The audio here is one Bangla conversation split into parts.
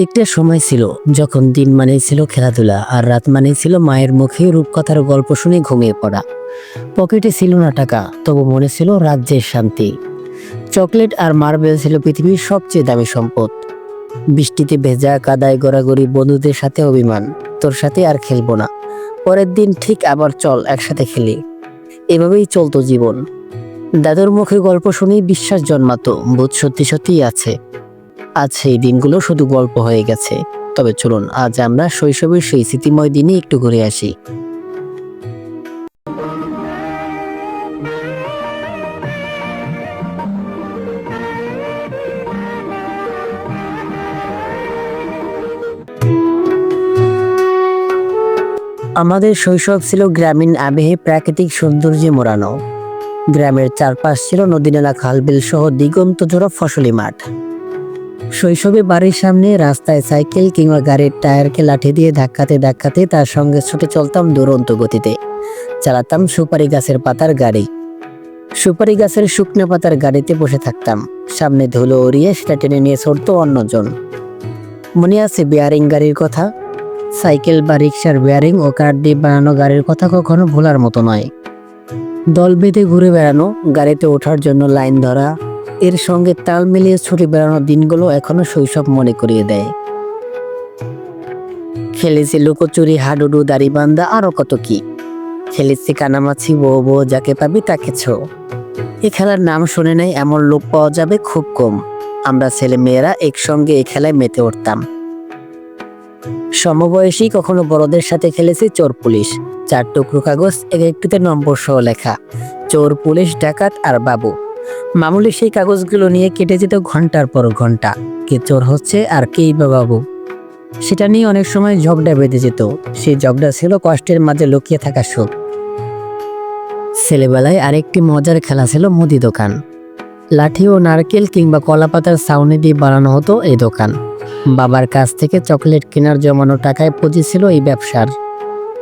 একটা সময় ছিল যখন দিন মানেই ছিল খেলাধুলা আর রাত মানেই ছিল মায়ের মুখে রূপকথার গল্প শুনে ঘুমিয়ে পড়া। পকেটে ছিল না টাকা, তবু মনে ছিল রাজ্যের শান্তি। চকলেট আর মার্বেল ছিল পৃথিবীর সবচেয়ে দামি সম্পদ। বৃষ্টিতে ভেজা, কাদায় গড়াগড়ি, বন্ধুদের সাথে অভিমান, তোর সাথে আর খেলবো না, পরের দিন ঠিক আবার চল একসাথে খেলি। এভাবেই চলতো জীবন। দাদুর মুখে গল্প শুনেই বিশ্বাস জন্মাতো ভূত সত্যি সত্যিই আছে। আজ সেই দিনগুলো শুধু গল্প হয়ে গেছে। তবে চলুন আজ আমরা শৈশবের সেই স্মৃতিময় দিনে একটু ঘুরে আসি। আমাদের শৈশব ছিল গ্রামীণ আবেহে প্রাকৃতিক সৌন্দর্যে মোড়ানো। গ্রামের চারপাশ ছিল নদীনালা, খালবিল সহ দিগন্ত জোড়া ফসলি মাঠ। শৈশবে বাড়ির সামনে রাস্তায় সাইকেল কিংবা গাড়ির টায়ারকে লাঠি দিয়ে ধাক্কাতে ধাক্কাতে তার সঙ্গে ছুটে চলতাম দুরন্ত গতিতে। চালাতাম সুপারি গাছের পাতার গাড়ি। সুপারি গাছের শুকনো পাতার গাড়িতে বসে থাকতাম। সামনে ধুলো উড়িয়ে সেটা টেনে নিয়ে ছড়তো অন্যজন। মনে আছে বেয়ারিং গাড়ির কথা? সাইকেল বা রিক্সার বেয়ারিং ও কাঠ দিয়ে বানানো গাড়ির কথা কখনো ভোলার মতো নয়। দল বেঁধে ঘুরে বেড়ানো, গাড়িতে ওঠার জন্য লাইন ধরা, এর সঙ্গে তাল মিলিয়ে ছুটে বেড়ানোর দিনগুলো এখনো শৈশব মনে করিয়ে দেয়। খেলেছি লুকোচুরি, হাডুডু, দাড়িবান্ধা, আরো কত কি। খেলেছি কানামাছি, বউ বউ, যাকে পাবি তাকে ছো। এ খেলার নাম শুনে নাই এমন লোক পাওয়া যাবে খুব কম। আমরা ছেলে মেয়েরা একসঙ্গে এই খেলায় মেতে উঠতাম। সমবয়সী কখনো বড়দের সাথে খেলেছি চোর পুলিশ। 4 টুকরো কাগজ, এক একটিতে নম্বর সহ লেখা, চোর, পুলিশ, ডাকাত আর বাবু। মামুলি সেই কাগজগুলো নিয়ে কেটে যেত ঘন্টার পর ঘন্টা, কে চোর হচ্ছে আর কেই বা বাবু। সেটা নিয়ে অনেক সময় ঝগড়া বেঁধে যেত। সেই ঝগড়া ছিল কষ্টের মাঝে লুকিয়ে থাকা সুখ। ছেলেবেলায় আরেকটি মজার খেলা ছিল মুদি দোকান। লাঠি ও নারকেল কিংবা কলা পাতার ছাউনি দিয়ে বানানো হতো এই দোকান। বাবার কাছ থেকে চকলেট কেনার জমানো টাকায় পুঁজি ছিল এই ব্যবসার।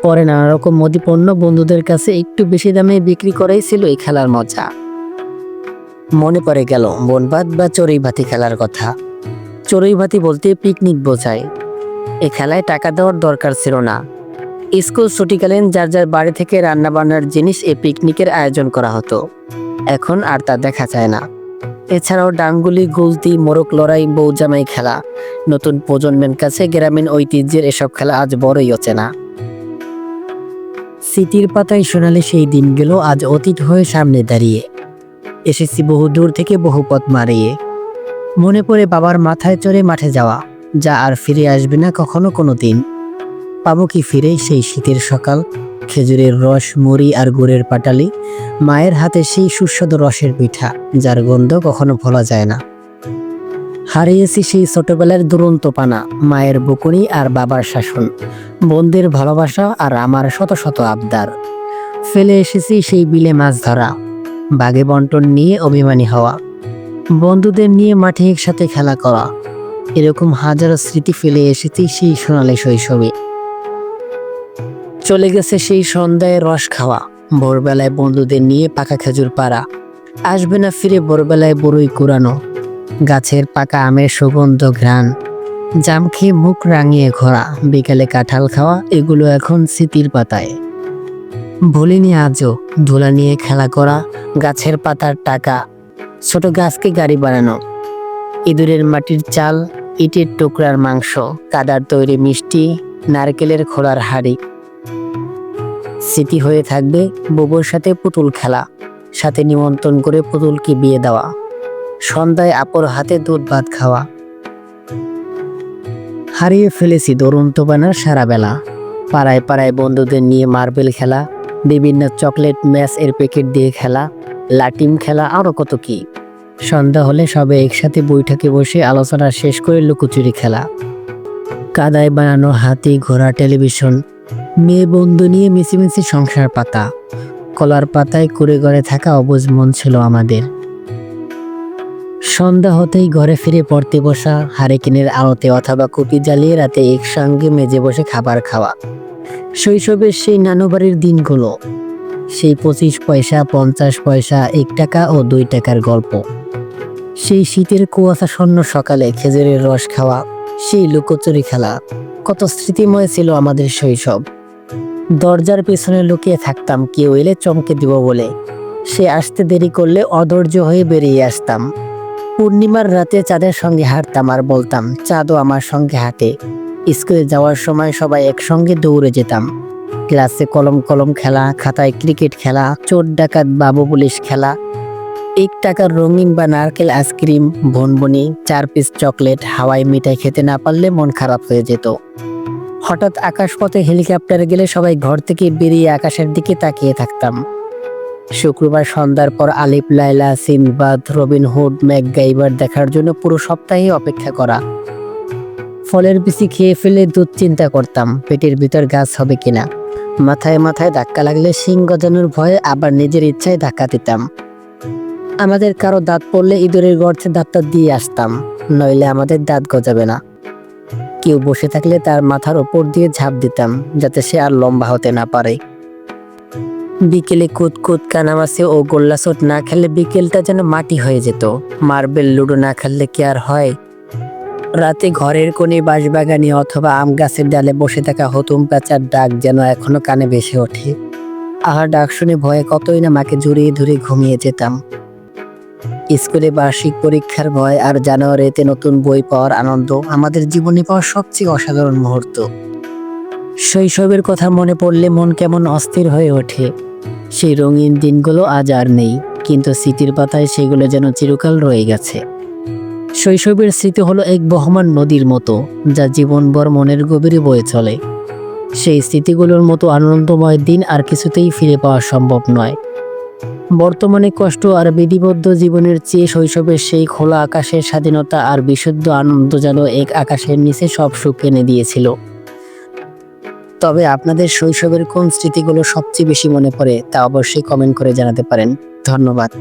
পরে নানা রকম মুদি পণ্য বন্ধুদের কাছে একটু বেশি দামে বিক্রি করাই ছিল এই খেলার মজা। মনে পড়ে গেল বনভাত বা চড়ুই ভাতি খেলার কথা। চড়ুই ভাতি বলতে পিকনিক বোঝায়। এ খেলায় টাকা দেওয়ার দরকার ছিল না। স্কুল ছুটিকালীন যার যার বাড়ি থেকে রান্না বান্নার জিনিস এই পিকনিকের আয়োজন করা হতো। এখন আর তা দেখা যায় না। এছাড়াও ডাঙ্গুলি, গুলতি, মোরগ লড়াই, বৌজামাই খেলা। নতুন প্রজন্মের কাছে গ্রামীণ ঐতিহ্যের এসব খেলা আজ বড়ই অচেনা। স্মৃতির পাতায় সোনালি সেই দিনগুলো আজ অতীত হয়ে সামনে দাঁড়িয়ে। এসেছি বহু দূর থেকে, বহু পথ মারিয়ে। মনে পড়ে বাবার মাথায় চড়ে মাঠে যাওয়া, যা আর ফিরে আসবে না কখনো কোনো দিন। পাবো কি ফিরে সেই শীতের সকাল, খেজুরের রস, মুড়ি আর গুড়ের পাটালি, মায়ের হাতে সেই সুস্বাদু রসের পিঠা, যার গন্ধ কখনো ভোলা যায় না। হারিয়েছি সেই ছোটবেলার দুরন্ত পানা, মায়ের বকুনি আর বাবার শাসন, বোনদের ভালোবাসা আর আমার শত শত আবদার। ফেলে এসেছি সেই বিলে মাছ ধরা, বাগে বন্টন নিয়ে অভিমানী হওয়া, বন্ধুদের নিয়ে মাঠে একসাথে খেলা করা। এরকম হাজারো স্মৃতি ফেলে এসেছি সেই সোনালি শৈশবে। চলে গেছে সেই সন্ধ্যায় রস খাওয়া, ভোরবেলায় বন্ধুদের নিয়ে পাকা খেজুর পাড়া। আসবে না ফিরে ভোরবেলায় বড়ই কুড়ানো, গাছের পাকা আমের সুগন্ধ ঘ্রাণ, জাম খেয়ে মুখ রাঙিয়ে ঘোরা, বিকালে কাঁঠাল খাওয়া। এগুলো এখন স্মৃতির পাতায়। ভুলিনি আজও ধুলা নিয়ে খেলা করা, গাছের পাতার টাকা, ছোট গাছকে গাড়ি বানানো, ইঁদুরের মাটির চাল, ইটের টুকরার মাংস, কাদার তৈরি মিষ্টি, নারকেলের খোলার হাড়ি। স্মৃতি হয়ে থাকবে বুবুর সাথে পুতুল খেলা, সাথে নিমন্ত্রণ করে পুতুলকে বিয়ে দেওয়া, সন্ধ্যায় আপুর হাতে দুধ ভাত খাওয়া। হারিয়ে ফেলেছি দুরন্ত বানার সারা বেলা, পাড়ায় পাড়ায় বন্ধুদের নিয়ে মার্বেল খেলা, বিভিন্ন চকলেট ম্যাচ এর প্যাকেট দিয়ে খেলা, লাটিম খেলা, আরো কত কি। সন্ধ্যা হলে সবে একসাথে বৈঠকে বসে আলোচনা শেষ করে লুকোচুরি খেলা, কাদায় বানানো হাতি, ঘোড়া, টেলিভিশন, মেয়ে বন্ধু নিয়ে মিছিমিছি সংসার পাতা। কলার পাতায় কুড়ে ঘরে থাকা অবুঝ মন ছিল আমাদের। সন্ধ্যা হতেই ঘরে ফিরে পড়তে বসা, হারিকেনের আলোতে অথবা কুপি জ্বালিয়ে রাতে একসঙ্গে মেজে বসে খাবার খাওয়া। শৈশবের সেই নানু বাড়ির দিনগুলো, সেই 25 পয়সা, 50 পয়সা, 1 টাকা ও 2 টাকার গল্প। সেই শীতের কুয়াশাচ্ছন্ন সকালে খেজুরের রস খাওয়া, সেই লুকোচুরি খেলা, কত স্মৃতিময় ছিল আমাদের শৈশব। দরজার পেছনে লুকিয়ে থাকতাম কেউ এলে চমকে দিব বলে। সে আসতে দেরি করলে অধৈর্য হয়ে বেরিয়ে আসতাম। পূর্ণিমার রাতে চাঁদের সঙ্গে হাঁটতাম আর বলতাম চাঁদও আমার সঙ্গে হাঁটে। স্কুলে যাওয়ার সময় সবাই একসঙ্গে দৌড়ে যেতাম। ক্লাসে কলম কলম খেলা, খাতায় ক্রিকেট খেলা, চোর ডাকাত বাবু পুলিশ খেলা, 1 টাকার রঙিন বা নারকেল আইসক্রিম, ভনভনি, 4 পিস চকলেট, হাওয়াই মিঠাই খেতে না পারলে মন খারাপ হয়ে যেত। হঠাৎ আকাশপথে হেলিকপ্টার গেলে সবাই ঘর থেকে বেরিয়ে আকাশের দিকে তাকিয়ে থাকতাম। শুক্রবার সন্ধ্যার পর আলিফ লায়লা, সিনবাদ, রবিনহুড, ম্যাকগাইভার দেখার জন্য পুরো সপ্তাহে অপেক্ষা করা। ফলের বিচি খেয়ে ফেলে দুশ্চিন্তা করতাম পেটের ভিতর গাছ হবে কিনা। মাথায় মাথায় ধাক্কা লাগলে শিং গজানোর ভয়ে আবার নিজের ইচ্ছায় ধাক্কা দিতাম। আমাদের কারো দাঁত পড়লে ইঁদুরের গর্তে দাঁতটা দিয়ে আসতাম, নইলে আমাদের দাঁত গজাবে না। কেউ বসে থাকলে তার মাথার ওপর দিয়ে ঝাঁপ দিতাম, যাতে সে আর লম্বা হতে না পারে। বিকেলে কুতকুত, কানামাছি ও গোল্লাছুট না খেললে বিকেলটা যেন মাটি হয়ে যেত। মার্বেল, লুডো না খেললে কি আর হয়। রাতে ঘরের কোণে বাঁশবাগানে অথবা আম গাছের ডালে বসে থাকা হুতুম প্যাঁচার ডাক যেন এখনো কানে ভেসে ওঠে। আহার ডাক শুনে ভয়ে কতই না মাকে জড়িয়ে ধরে ঘুমিয়ে যেতাম। স্কুলে বার্ষিক পরীক্ষার ভয় আর জানুয়ারিতে নতুন বই পাওয়ার আনন্দ আমাদের জীবনে পাওয়া সবচেয়ে অসাধারণ মুহূর্ত। শৈশবের কথা মনে পড়লে মন কেমন অস্থির হয়ে ওঠে। সেই রঙিন দিনগুলো আজ আর নেই, কিন্তু স্মৃতির পাতায় সেগুলো যেন চিরকাল রয়ে গেছে। শৈশবের স্মৃতি হলো এক বহমান নদীর মতো, যা জীবনভর মনের গভীরে বয়ে চলে। সেই স্মৃতিগুলোর মতো আনন্দময় দিন আর কিছুতেই ফিরে পাওয়া সম্ভব নয়। বর্তমানে কষ্ট আর বিধিবদ্ধ জীবনের চেয়ে শৈশবের সেই খোলা আকাশের স্বাধীনতা আর বিশুদ্ধ আনন্দ যেন এক আকাশের নিচে সব সুখ এনে দিয়েছিল। তবে আপনাদের শৈশবের কোন স্মৃতিগুলো সবচেয়ে বেশি মনে পড়ে তা অবশ্যই কমেন্ট করে জানাতে পারেন। ধন্যবাদ।